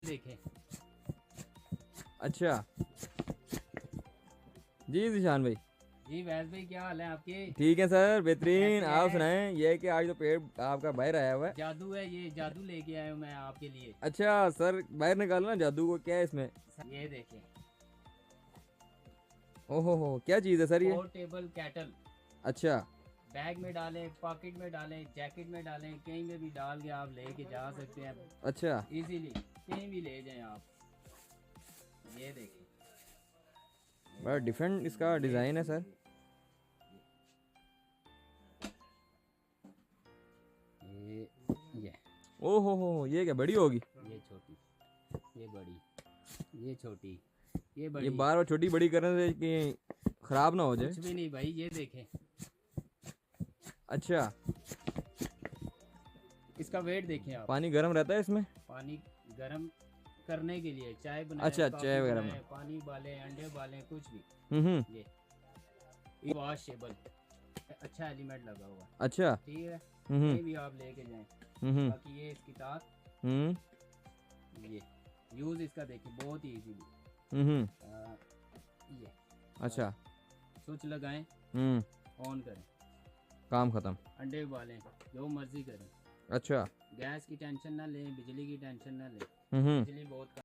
देखें। अच्छा जी जिशान भाई। जी वैस भाई, क्या हाल है आपके? ठीक है सर, बेहतरीन। कैसे आप हैं? सुनाएं। ये है कि आज तो पेड़ आपका बाहर आया हुआ है। जादू है, ये जादू लेके आया हूँ मैं आपके लिए। अच्छा सर, बाहर निकालो ना जादू को। क्या है इसमें? ये देखें, ओहो हो, क्या चीज़ है सर ये? Portable cattle. अच्छा बैग में डालें, पॉकेट में डालें, जैकेट में डालें, कहीं में भी डाल के आप लेके जा सकते हैं अच्छा। इजीली। कहीं भी ले जाएं आप। ये देखें, बड़ा डिफरेंट इसका डिज़ाइन है सर। ये ये ओहो हो, ये क्या बड़ी होगी? ये छोटी, ये बड़ी, ये छोटी, ये ये बड़ी। बार बार छोटी बड़ी करने से कि ख़राब ना हो जाए। कुछ भी नहीं भाई, ये देखें। अच्छा, इसका वेट देखें आप। पानी गर्म रहता है इसमें? पानी गर्म करने के लिए, चाय बनाए, अच्छा, कॉफी चाय वगैरह बनाए, में। पानी उबाले, अंडे उबाले, कुछ भी। हम्म। ये वॉशेबल, अच्छा एलिमेंट लगा हुआ है। अच्छा। ठीक है, हम्म ये भी आप लेके जाएं। हम्म बाकी ये इसकी तार, हम्म ये यूज़ इसका देखिए बहुत ही इजी। हम्म। ये अच्छा। स्विच लगाएं, ऑन करें, काम ख़त्म। अंडे उबालें, जो मर्जी करें। अच्छा। गैस की टेंशन ना लें, बिजली की टेंशन ना लें। हम्म। बिजली बहुत